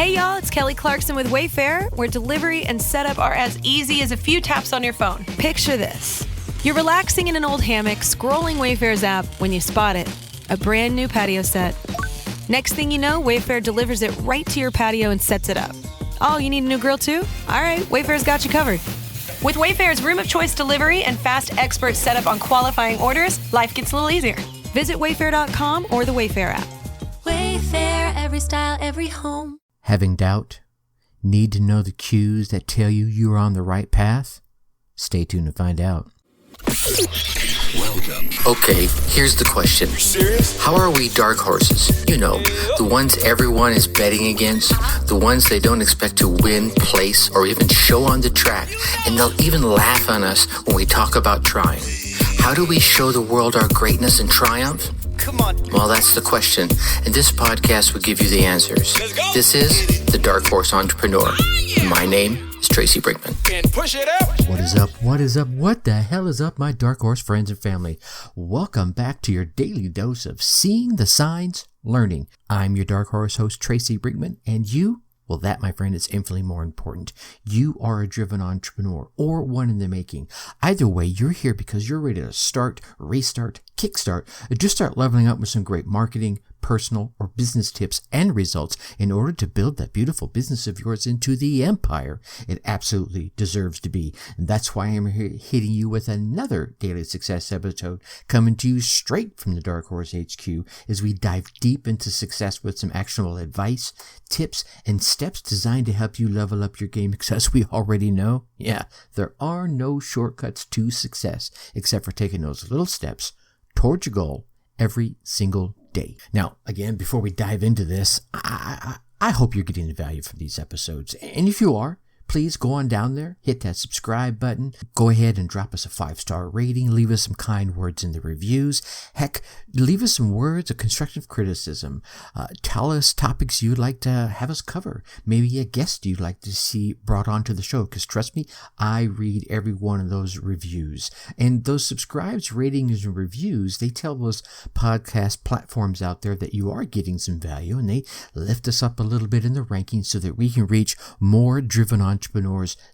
Hey y'all, it's Kelly Clarkson with Wayfair, where delivery and setup are as easy as a few taps on your phone. Picture this. You're relaxing in an old hammock, scrolling Wayfair's app when you spot it. A brand new patio set. Next thing you know, Wayfair delivers it right to your patio and sets it up. Oh, you need a new grill too? All right, Wayfair's got you covered. With Wayfair's room of choice delivery and fast expert setup on qualifying orders, life gets a little easier. Visit wayfair.com or the Wayfair app. Wayfair, every style, every home. Having doubt? Need to know the cues that tell you you're on the right path? Stay tuned to find out. Welcome. Okay, here's the question. You serious? How are we dark horses? You know, the ones everyone is betting against, the ones they don't expect to win, place, or even show on the track, and they'll even laugh on us when we talk about trying. How do we show the world our greatness and triumph? Come on. Well, that's the question, and this podcast will give you the answers. Let's go. This is The Dark Horse Entrepreneur. My name is Tracy Brinkman. And push it up. What is up? What is up? What the hell is up, my Dark Horse friends and family? Welcome back to your daily dose of seeing the signs, learning. I'm your Dark Horse host, Tracy Brinkman, and you? Well, that, my friend, is infinitely more important. You are a driven entrepreneur or one in the making. Either way, you're here because you're ready to start, restart, kickstart, or just start leveling up with some great marketing, personal, or business tips and results in order to build that beautiful business of yours into the empire it absolutely deserves to be. And that's why I'm here hitting you with another Daily Success episode coming to you straight from the Dark Horse HQ as we dive deep into success with some actionable advice, tips, and steps designed to help you level up your game, because as we already know, there are no shortcuts to success except for taking those little steps towards your goal every single day. Now, again, before we dive into this, I hope you're getting the value from these episodes. And if you are, please go on down there, hit that subscribe button, go ahead and drop us a 5-star rating, leave us some kind words in the reviews. Heck, leave us some words of constructive criticism. Tell us topics you'd like to have us cover. Maybe a guest you'd like to see brought onto the show, because trust me, I read every one of those reviews. And those subscribes, ratings, and reviews, they tell those podcast platforms out there that you are getting some value, and they lift us up a little bit in the rankings so that we can reach more driven entrepreneurs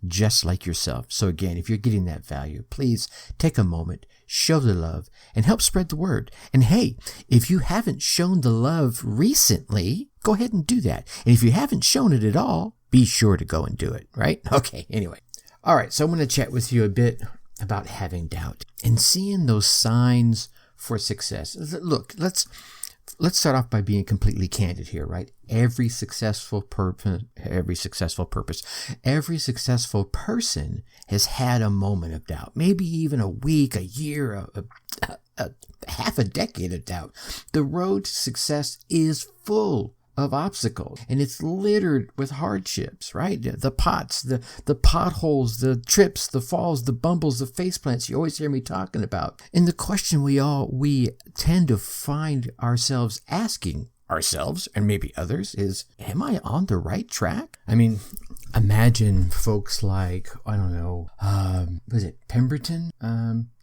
just like yourself. So again, if you're getting that value, please take a moment, show the love, and help spread the word. And hey, if you haven't shown the love recently, go ahead and do that. And if you haven't shown it at all, be sure to go and do it, right? Okay, anyway. All right, so I'm going to chat with you a bit about having doubt and seeing those signs for success. Look, let's start off by being completely candid here, right? Every successful person has had a moment of doubt, maybe even a week, a year, a half a decade of doubt. The road to success is full of obstacles, and it's littered with hardships, right? The pots, the potholes, the trips, the falls, the bumbles, the face plants you always hear me talking about. And the question we tend to find ourselves asking ourselves, and maybe others, is, am I on the right track? I mean, imagine folks like, I don't know, was it Pemberton?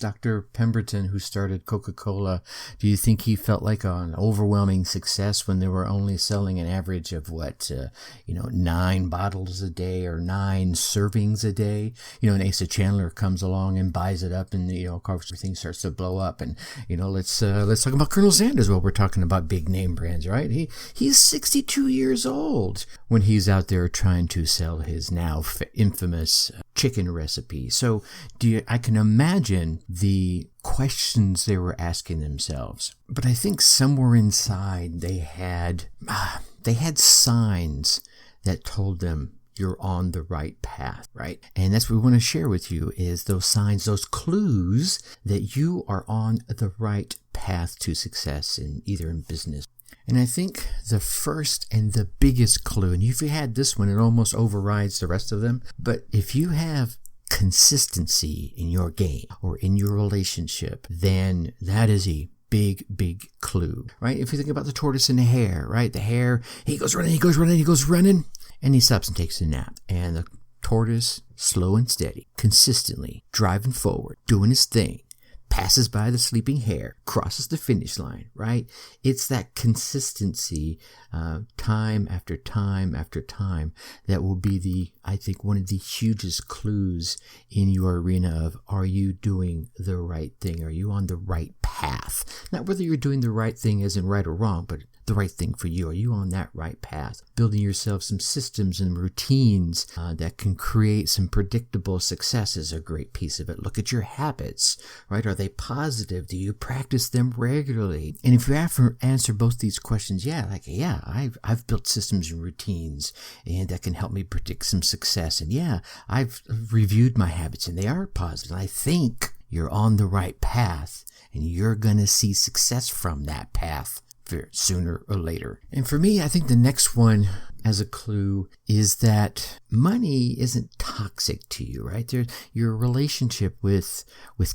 Dr. Pemberton, who started Coca-Cola. Do you think he felt like an overwhelming success when they were only selling an average of 9 bottles a day or 9 servings a day? And Asa Chandler comes along and buys it up, and of course everything starts to blow up. And let's talk about Colonel Sanders while we're talking about big name brands, right? He's 62 years old when he's out there trying to sell his now infamous chicken recipe. So I can imagine the questions they were asking themselves. But I think somewhere inside they had signs that told them you're on the right path, right? And that's what we want to share with you, is those signs, those clues that you are on the right path to success in business. And I think the first and the biggest clue, and if you had this one, it almost overrides the rest of them, but if you have consistency in your game or in your relationship, then that is a big clue, right? If you think about the tortoise and the hare, right? The hare, he goes running, and he stops and takes a nap. And the tortoise, slow and steady, consistently driving forward, doing his thing, passes by the sleeping hare, crosses the finish line, right? It's that consistency, time after time after time, that will be I think, one of the hugest clues in your arena of, are you doing the right thing? Are you on the right path? Not whether you're doing the right thing as in right or wrong, but the right thing for you. Are you on that right path? Building yourself some systems and routines that can create some predictable success is a great piece of it. Look at your habits, right? Are they positive? Do you practice them regularly? And if you answer both these questions, I've built systems and routines, and that can help me predict some success. And I've reviewed my habits, and they are positive. I think you're on the right path, and you're going to see success from that path sooner or later. And for me, I think the next one as a clue is that money isn't toxic to you, right? Your relationship with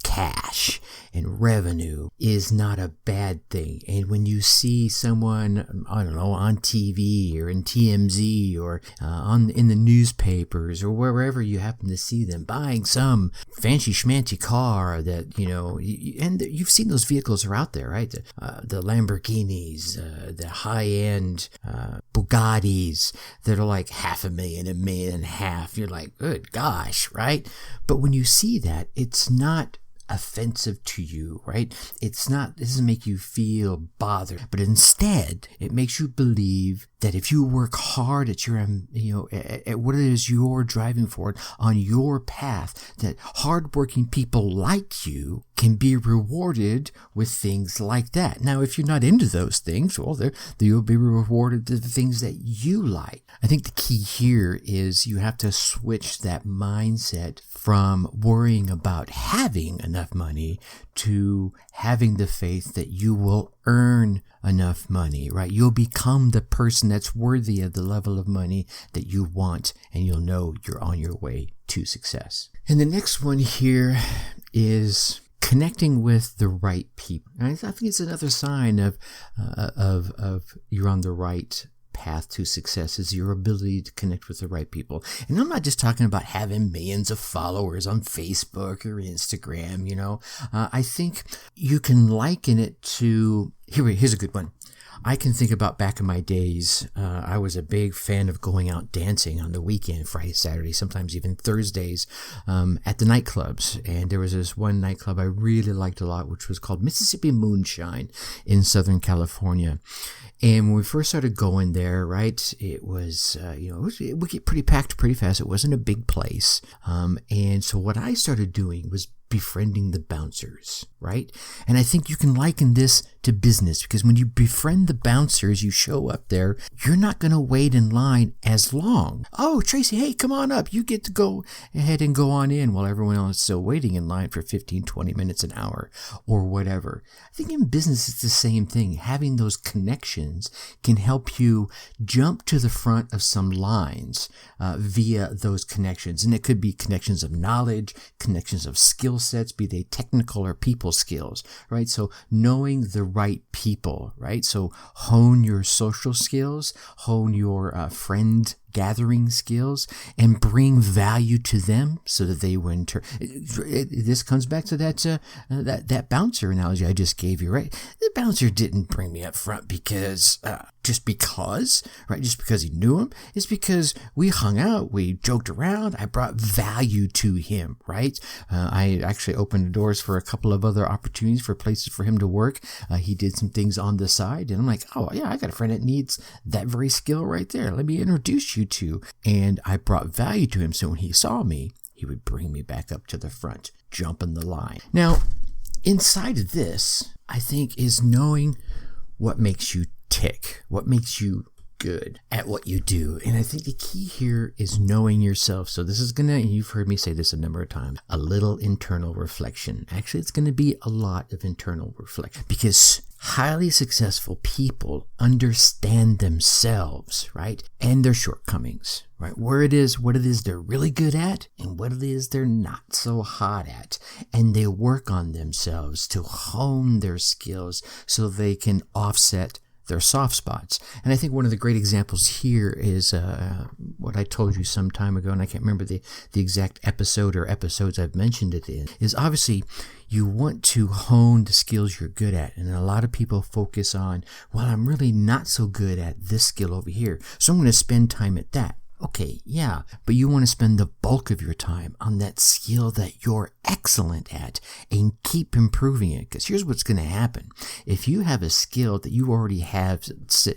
cash and revenue is not a bad thing. And when you see someone, I don't know, on TV or in TMZ or in the newspapers or wherever you happen to see them buying some fancy schmancy car that, and you've seen those vehicles are out there, right? The Lamborghinis, the high-end Bugattis that are like $500,000, $1.5 million. You're like, good gosh, right? But when you see that, it's not offensive to you, right? It doesn't make you feel bothered, but instead it makes you believe that if you work hard at your, at what it is you're driving for on your path, that hardworking people like you can be rewarded with things like that. Now, if you're not into those things, well, you'll be rewarded with the things that you like. I think the key here is you have to switch that mindset from worrying about having enough money to having the faith that you will earn enough money, right? You'll become the person that's worthy of the level of money that you want, and you'll know you're on your way to success. And the next one here is connecting with the right people. And I think it's another sign of you're on the right path to success, is your ability to connect with the right people. And I'm not just talking about having millions of followers on Facebook or Instagram, I think you can liken it to, here's a good one. I can think about back in my days, I was a big fan of going out dancing on the weekend, Friday, Saturday, sometimes even Thursdays, at the nightclubs. And there was this one nightclub I really liked a lot, which was called Mississippi Moonshine in Southern California. And when we first started going there, right, it was, it would get pretty packed pretty fast. It wasn't a big place. And so what I started doing was befriending the bouncers, right? And I think you can liken this to business, because when you befriend the bouncers, you show up there, you're not going to wait in line as long. Oh, Tracy, hey, come on up. You get to go ahead and go on in while everyone else is still waiting in line for 15, 20 minutes, an hour, or whatever. I think in business, it's the same thing. Having those connections can help you jump to the front of some lines via those connections. And it could be connections of knowledge, connections of skill sets, be they technical or people skills, right? So knowing the right people, right? So hone your social skills, hone your friend gathering skills, and bring value to them so that they will this comes back to that bouncer analogy I just gave you, right? The bouncer didn't bring me up front because just because he knew him. It's because we hung out, we joked around, I brought value to him, right? I actually opened the doors for a couple of other opportunities for places for him to work. He did some things on the side, and I'm like, oh yeah, I got a friend that needs that very skill right there. Let me introduce you to. And I brought value to him, so when he saw me, he would bring me back up to the front, jump in the line. Now, inside of this, I think, is knowing what makes you tick, what makes you good at what you do. And I think the key here is knowing yourself. So this is you've heard me say this a number of times, a little internal reflection. Actually, it's going to be a lot of internal reflection, because highly successful people understand themselves, right? And their shortcomings, right? What it is they're really good at and what it is they're not so hot at. And they work on themselves to hone their skills so they can offset their soft spots. And I think one of the great examples here is what I told you some time ago, and I can't remember the exact episode or episodes I've mentioned it in, is obviously you want to hone the skills you're good at. And a lot of people focus on, well, I'm really not so good at this skill over here, so I'm going to spend time at that. Okay, yeah, but you want to spend the bulk of your time on that skill that you're excellent at and keep improving it. Because here's what's going to happen. If you have a skill that you already have,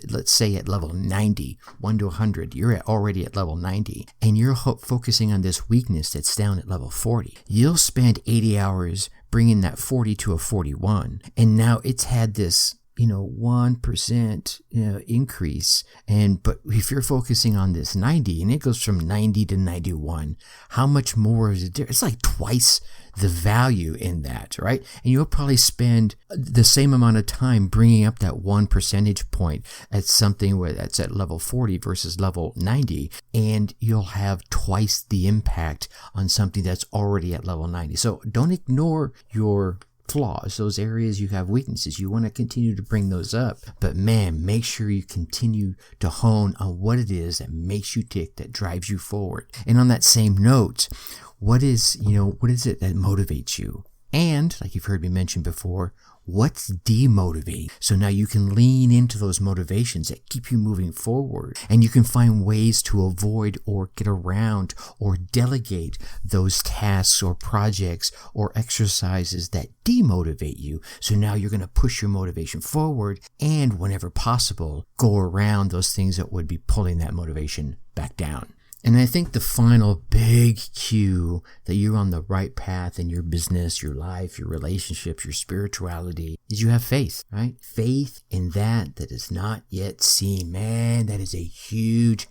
let's say at level 90, 1 to 100, you're already at level 90, and you're focusing on this weakness that's down at level 40, you'll spend 80 hours bringing that 40 to a 41. And now it's had this 1% increase. But if you're focusing on this 90 and it goes from 90 to 91, how much more is it? It's like twice the value in that, right? And you'll probably spend the same amount of time bringing up that 1 percentage point at something that's at level 40 versus level 90, and you'll have twice the impact on something that's already at level 90. So don't ignore your flaws, those areas you have weaknesses. You want to continue to bring those up, but man, make sure you continue to hone on what it is that makes you tick, that drives you forward. And on that same note, what is it that motivates you? And like you've heard me mention before, what's demotivating? So now you can lean into those motivations that keep you moving forward, and you can find ways to avoid or get around or delegate those tasks or projects or exercises that demotivate you. So now you're going to push your motivation forward, and whenever possible, go around those things that would be pulling that motivation back down. And I think the final big cue that you're on the right path in your business, your life, your relationships, your spirituality is you have faith, right? Faith in that is not yet seen. Man, that is a huge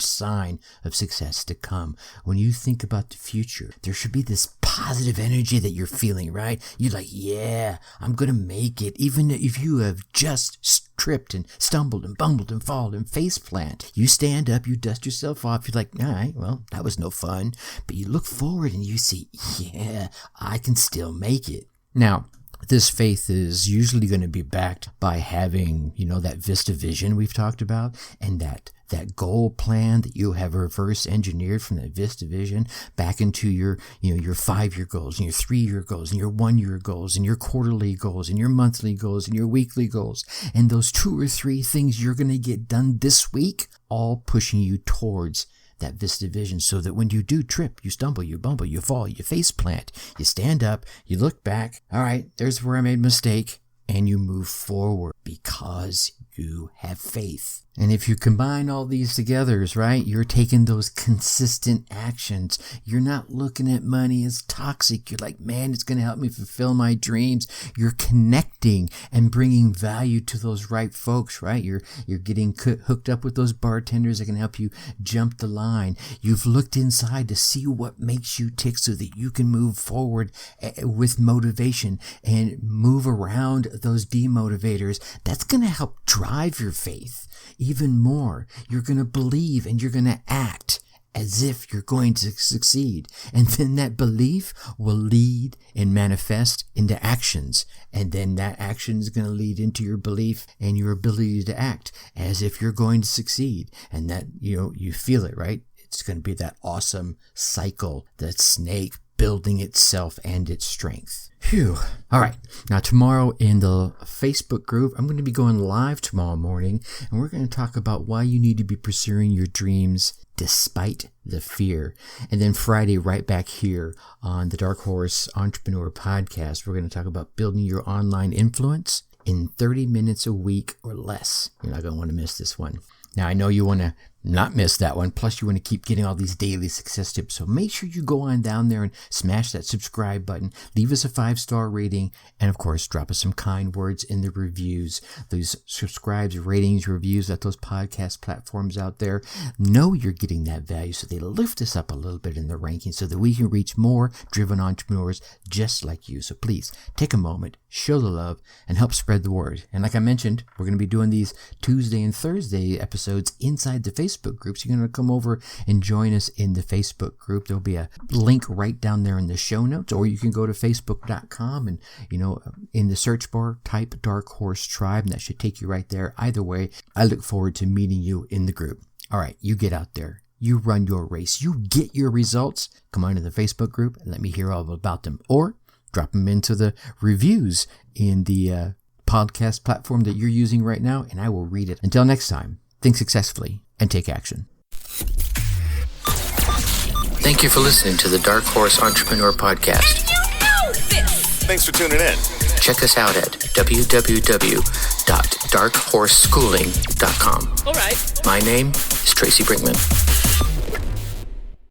sign of success to come. When you think about the future, there should be this positive energy that you're feeling, right? You're like, yeah, I'm going to make it. Even if you have just tripped and stumbled and bumbled and fallen and face plant, you stand up, you dust yourself off. You're like, all right, well, that was no fun. But you look forward and you see, yeah, I can still make it. Now, this faith is usually going to be backed by having, that Vista vision we've talked about, and that goal plan that you have reverse engineered from that Vista vision back into your 5-year goals and your 3-year goals and your 1-year goals and your quarterly goals and your monthly goals and your weekly goals. And those 2 or 3 things you're going to get done this week, all pushing you towards that Vista vision, so that when you do trip, you stumble, you bumble, you fall, you face plant, you stand up, you look back, all right, there's where I made a mistake, and you move forward because you have faith. And if you combine all these together, right, you're taking those consistent actions. You're not looking at money as toxic. You're like, man, it's going to help me fulfill my dreams. You're connecting and bringing value to those right folks, right? You're getting hooked up with those bartenders that can help you jump the line. You've looked inside to see what makes you tick so that you can move forward with motivation and move around those demotivators. That's going to help drive your faith even more. You're going to believe and you're going to act as if you're going to succeed. And then that belief will lead and manifest into actions. And then that action is going to lead into your belief and your ability to act as if you're going to succeed. And that, you feel it, right? It's going to be that awesome cycle, that snake building itself and its strength. Phew. All right. Now, tomorrow in the Facebook group, I'm going to be going live tomorrow morning, and we're going to talk about why you need to be pursuing your dreams despite the fear. And then Friday, right back here on the Dark Horse Entrepreneur Podcast, we're going to talk about building your online influence in 30 minutes a week or less. You're not going to want to miss this one. Now, I know you want to not miss that one. Plus, you want to keep getting all these daily success tips. So make sure you go on down there and smash that subscribe button. Leave us a 5-star rating. And of course, drop us some kind words in the reviews. Those subscribes, ratings, reviews at those podcast platforms out there. Know you're getting that value. So they lift us up a little bit in the rankings so that we can reach more driven entrepreneurs just like you. So please take a moment, show the love, and help spread the word. And like I mentioned, we're going to be doing these Tuesday and Thursday episodes inside the Facebook group. So you're going to come over and join us in the Facebook group. There'll be a link right down there in the show notes, or you can go to facebook.com and, in the search bar, type Dark Horse Tribe, and that should take you right there. Either way, I look forward to meeting you in the group. All right, you get out there You run your race. You get your results. Come on to the Facebook group and let me hear all about them. Or drop them into the reviews in the podcast platform that you're using right now, and I will read it. Until next time, think successfully and take action. Thank you for listening to the Dark Horse Entrepreneur Podcast. And you know this! Thanks for tuning in. Check us out at www.darkhorseschooling.com. All right. My name is Tracy Brinkman.